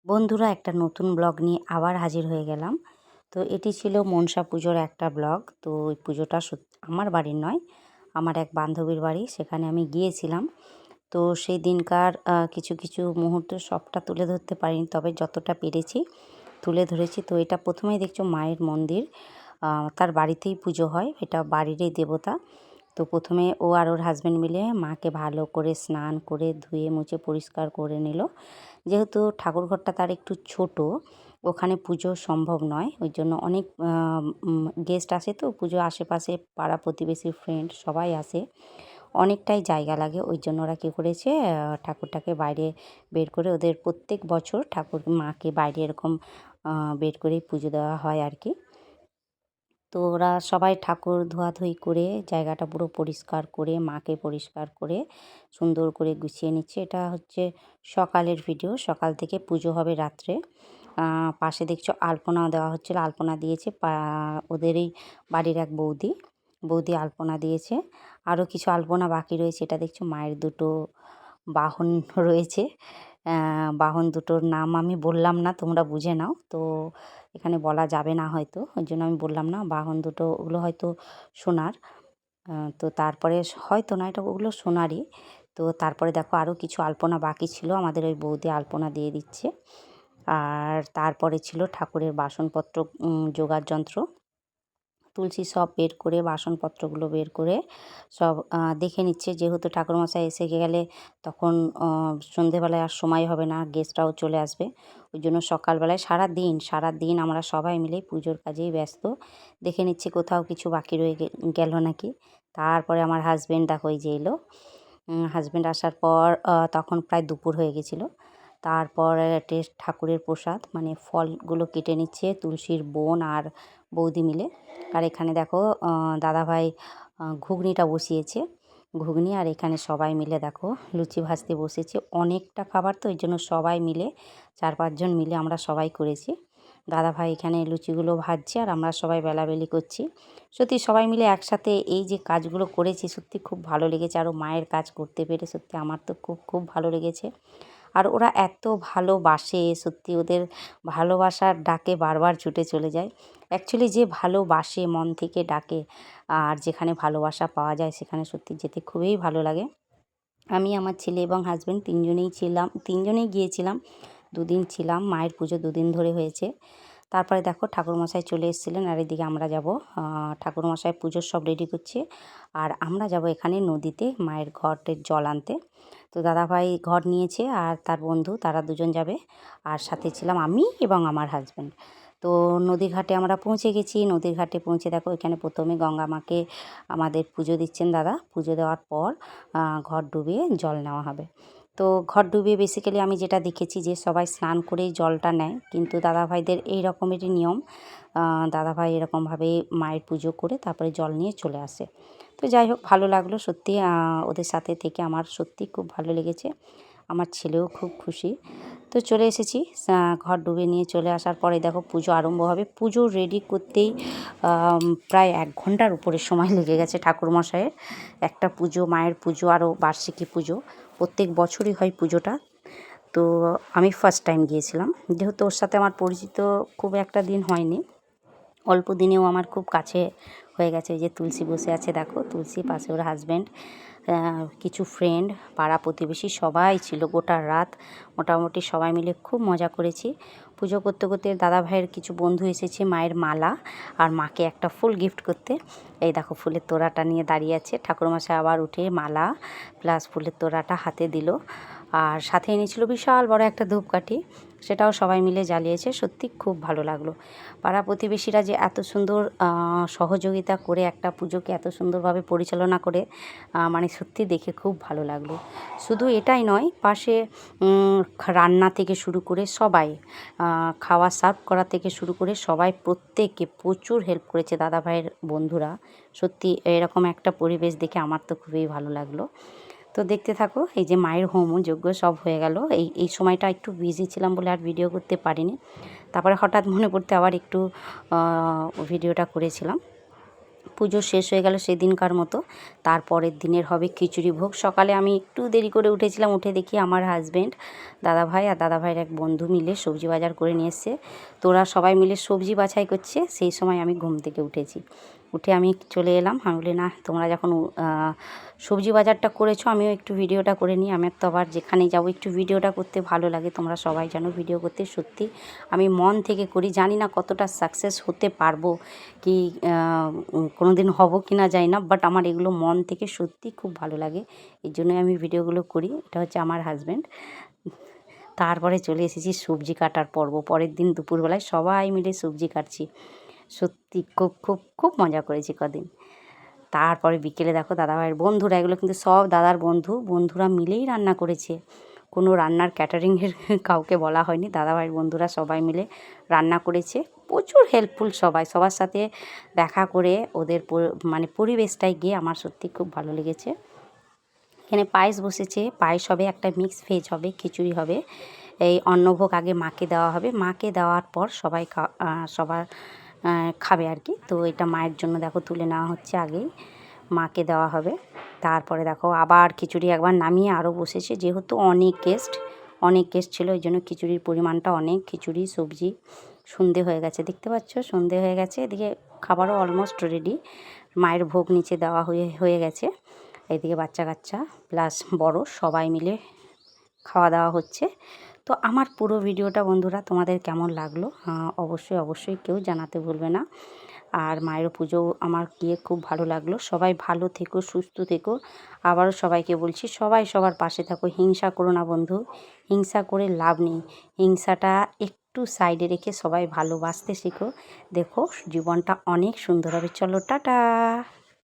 বন্ধুরা, একটা নতুন ব্লগ নিয়ে আবার হাজির হয়ে গেলাম। তো এটি ছিল মনসা পুজোর একটা ব্লগ। তো ওই পুজোটা আমার বাড়ির নয়, আমার এক বান্ধবীর বাড়ি, সেখানে আমি গিয়েছিলাম। তো সেই দিনকার কিছু কিছু মুহূর্ত সবটা তুলে ধরতে পারিনি, তবে যতটা পেরেছি তুলে ধরেছি। তো এটা প্রথমেই দেখছো মায়ের মন্দির, তার বাড়িতেই পুজো হয়, এটা বাড়িরই দেবতা। তো প্রথমে ও আর ওর হাজব্যান্ড মিলে মাকে ভালো করে স্নান করে ধুয়ে মুছে পরিষ্কার করে নিল। যেহেতু ঠাকুরঘরটা তার একটু ছোট, ওখানে পুজো সম্ভব নয়, ওই জন্য অনেক গেস্ট আসে, তো পুজো আশেপাশে পাড়া প্রতিবেশী ফ্রেন্ড সবাই আসে, অনেকটাই জায়গা লাগে। ওই জন্য ওরা কী করেছে, ঠাকুরটাকে বাইরে বের করে, ওদের প্রত্যেক বছর ঠাকুর মাকে বাইরে এরকম বের করেই পুজো দেওয়া হয় আর কি। তো ওরা সবাই ঠাকুর ধোয়াধুয়ি করে জায়গাটা পুরো পরিষ্কার করে মাকে পরিষ্কার করে সুন্দর করে গুছিয়ে নিচ্ছে। এটা হচ্ছে সকালের ভিডিও, সকাল থেকে পুজো হবে রাত্রে। পাশে দেখছো আলপনা দেওয়া হচ্ছিলো, আলপনা দিয়েছে ওদেরই বাড়ির এক বৌদি, আলপনা দিয়েছে। আরও কিছু আলপনা বাকি রয়েছে। এটা দেখছো মায়ের দুটো বাহন রয়েছে, বাহন দুটোর নাম আমি বললাম না, তোমরা বুঝে নাও। তো এখানে বলা যাবে না হয়তো, ওই জন্য আমি বললাম না। বাহন দুটো ওগুলো হয়তো সোনার, তো তারপরে হয়তো না, এটা ওগুলো সোনারই। তো তারপরে দেখো আরও কিছু আলপনা বাকি ছিল, আমাদের ওই বৌদি আলপনা দিয়ে দিচ্ছে। আর তারপরে ছিল ঠাকুরের বাসনপত্র জোগাড় যন্ত্র, তুলসী সব বের করে, বাসনপত্রগুলো বের করে সব দেখে নিচ্ছে। যেহেতু ঠাকুরমশাই এসে গেলে তখন সন্ধেবেলায় আর সময় হবে না, গেস্টরাও চলে আসবে। ওই জন্য সকালবেলায় সারা দিন আমরা সবাই মিলে পুজোর কাজেই ব্যস্ত। দেখে নিচ্ছে কোথাও কিছু বাকি রয়ে গেল নাকি। তারপরে আমার হাজব্যান্ড দেখো এই যে এলো। হাজব্যান্ড আসার পর তখন প্রায় দুপুর হয়ে গেছিলো। তারপরে ঠাকুরের প্রসাদ মানে ফলগুলো কেটে নিচ্ছে তুলসীর বোন আর বৌদি মিলে। আর এখানে দেখো দাদাভাই ঘুগনিটা বসিয়েছে, ঘুগনি। আর এখানে সবাই মিলে দেখো লুচি ভাজতে বসেছে। অনেকটা খাবার, তো এই জন্য সবাই মিলে 4-5 জন মিলে আমরা সবাই করেছি। দাদাভাই এখানে লুচিগুলো ভাজছে আর আমরা সবাই বেলাবেলি করছি। সত্যি সবাই মিলে একসাথে এই যে কাজগুলো করেছি, সত্যি খুব ভালো লেগেছে। আরও মায়ের কাজ করতে পেরে সত্যি আমার তো খুব খুব ভালো লেগেছে। আর ওরা এত ভালোবাসে, সত্যি ওদের ভালোবাসার ডাকে বারবার ছুটে চলে যায়। অ্যাকচুয়ালি যে ভালোবাসে, মন থেকে ডাকে, আর যেখানে ভালোবাসা পাওয়া যায় সেখানে সত্যি যেতে খুবই ভালো লাগে। আমি, আমার ছেলে এবং হাজব্যান্ড তিনজনেই গিয়েছিলাম। 2 দিন ছিলাম, মায়ের পুজো 2 দিন ধরে হয়েছে। তারপরে দেখো ঠাকুরমশাই চলে এসেছিলেন, আর এদিকে আমরা যাব, ঠাকুরমশাই পুজোর সব রেডি করছে। আর আমরা যাব এখানে নদীতে মায়ের ঘটের জল আনতে। তো দাদাভাই ঘর নিয়েছে আর তার বন্ধু, তারা দুজন যাবে। আর সাথে ছিলাম আমি এবং আমার হাজব্যান্ড। তো নদীর ঘাটে আমরা পৌঁছে গেছি। নদীর ঘাটে পৌঁছে দেখো এখানে প্রথমে গঙ্গা মাকে আমাদের পুজো দিচ্ছেন দাদা। পুজো দেওয়ার পর ঘট ডুবিয়ে জল নেওয়া হবে। তো ঘট ডুবিয়ে বেসিক্যালি আমি যেটা দেখেছি যে সবাই স্নান করেই জলটা নেয়, কিন্তু দাদাভাইদের এই রকমেরই নিয়ম। দাদাভাই এরকমভাবে মায়ের পুজো করে তারপরে জল নিয়ে চলে আসে। তো যাই হোক, ভালো লাগলো সত্যি, ওদের সাথে থেকে আমার সত্যি খুব ভালো লেগেছে। আমার ছেলেও খুব খুশি। তো চলে এসেছি, ঘর ডুবে নিয়ে চলে আসার পরে দেখো পুজো আরম্ভ হবে। পুজো রেডি করতেই প্রায় 1 ঘন্টার উপরে সময় লেগে গেছে ঠাকুরমশাইয়ের। একটা পুজো, মায়ের পুজো, আরও বার্ষিকী পুজো প্রত্যেক বছরই হয় পুজোটা। তো আমি ফার্স্ট টাইম গিয়েছিলাম, যেহেতু ওর সাথে আমার পরিচিত খুব একটা দিন হয়নি, অল্প দিনেও আমার খুব কাছে হয়ে গেছে। ওই যে তুলসী বসে আছে দেখো, তুলসী, পাশে ওর হাজব্যান্ড, কিছু ফ্রেন্ড, পাড়া প্রতিবেশী সবাই ছিল। গোটা রাত মোটামুটি সবাই মিলে খুব মজা করেছি। পুজো করতে করতে দাদাভাইয়ের কিছু বন্ধু এসেছে মায়ের মালা আর মাকে একটা ফুল গিফট করতে। এই দেখো ফুলের তোড়াটা নিয়ে দাঁড়িয়ে আছে। ঠাকুরমশাই আবার উঠে মালা প্লাস ফুলের তোড়াটা হাতে দিল। আর সাথে এনেছিল বিশাল বড় একটা ধূপকাঠি, সেটাও সবাই মিলে জ্বালিয়েছে। সত্যি খুব ভালো লাগলো। পাড়া প্রতিবেশীরা যে এত সুন্দর সহযোগিতা করে একটা পুজোকে এত সুন্দরভাবে পরিচালনা করে, মানে সত্যি দেখে খুব ভালো লাগলো। শুধু এটাই নয়, পাশে রান্না থেকে শুরু করে সবাই, খাওয়া সার্ভ করা থেকে শুরু করে সবাই, প্রত্যেকে প্রচুর হেল্প করেছে দাদাভাইয়ের বন্ধুরা। সত্যি এরকম একটা পরিবেশ দেখে আমার তো খুবই ভালো লাগলো। তো দেখতে থাকো। এই যে মায়ের হোম যজ্ঞ সব হয়ে গেল। এই সময়টা একটু বিজি ছিলাম বলে আর ভিডিও করতে পারিনি। তারপরে হঠাৎ মনে পড়তে আবার একটু ভিডিওটা করেছিলাম। পুজো শেষ হয়ে গেল সেদিনকার মতো। তারপরের দিনের হবে খিচুড়ি ভোগ। সকালে আমি একটু দেরি করে উঠেছিলাম, উঠে দেখি আমার হাজব্যান্ড, দাদাভাই আর দাদাভাইয়ের এক বন্ধু মিলে সবজি বাজার করে নিয়ে এসছে। তোরা সবাই মিলে সবজি বাছাই করছে, সেই সময় আমি ঘুম থেকে উঠেছি। উঠে আমি চলে এলাম। আমি বলি না, তোমরা যখন সবজি বাজারটা করেছো আমিও একটু ভিডিওটা করে নিই। আমার তো আবার যেখানে যাবো একটু ভিডিওটা করতে ভালো লাগে। তোমরা সবাই জানো ভিডিও করতে সত্যি আমি মন থেকে করি। জানি না কতটা সাকসেস হতে পারবো কি কোনো দিন হবো কি না জানি না, বাট আমার এগুলো মন থেকে সত্যি খুব ভালো লাগে, এই জন্যই আমি ভিডিওগুলো করি। এটা হচ্ছে আমার হাজব্যান্ড। তারপরে চলে এসেছি সবজি কাটার পর্ব। পরের দিন দুপুরবেলায় সবাই মিলে সবজি কাটছি। সত্যি খুব খুব খুব মজা করেছি কদিন। তারপরে বিকেলে দেখো দাদাভাইয়ের বন্ধুরা, এগুলো কিন্তু সব দাদার বন্ধুরা মিলেই রান্না করেছে। কোনো রান্নার ক্যাটারিংয়ের কাউকে বলা হয়নি, দাদাভাইয়ের বন্ধুরা সবাই মিলে রান্না করেছে। প্রচুর হেল্পফুল সবাই, সবার সাথে দেখা করে ওদের মানে পরিবেশটায় গিয়ে আমার সত্যি খুব ভালো লেগেছে। এখানে পায়েস বসেছে, পায়েস হবে, একটা মিক্স ভেজ হবে, খিচুড়ি হবে। এই অন্নভোগ আগে মাকে দেওয়া হবে, মাকে দেওয়ার পর সবাই সবার খাবে আর কি। তো এটা মায়ের জন্য দেখো তুলে নেওয়া হচ্ছে, আগেই মাকে দেওয়া হবে। তারপরে দেখো আবার খিচুড়ি একবার নামিয়ে আরও বসেছে, যেহেতু অনেক গেস্ট ছিল ওই জন্য খিচুড়ির পরিমাণটা অনেক। খিচুড়ি সবজি, সন্ধে হয়ে গেছে দেখতে পাচ্ছ, সন্ধে হয়ে গেছে। এদিকে খাবারও অলমোস্ট রেডি, মায়ের ভোগ নিচে দেওয়া হয়ে গেছে। এদিকে বাচ্চা কাচ্চা প্লাস বড় সবাই মিলে খাওয়া দাওয়া হচ্ছে। তো আমার পুরো ভিডিওটা বন্ধুরা তোমাদের কেমন লাগলো অবশ্যই কেউ জানাতে ভুলবে না। আর মায়ের পুজো আমার গিয়ে খুব ভালো লাগলো। সবাই ভালো থেকো, সুস্থ থেকো। আবারও সবাইকে বলছি, সবাই সবার পাশে থাকো। হিংসা করো না বন্ধু, হিংসা করে লাভ নেই। হিংসাটা একটু সাইডে রেখে সবাই ভালোবাসতে শেখো। দেখো জীবনটা অনেক সুন্দর হবে। চলো টাটা।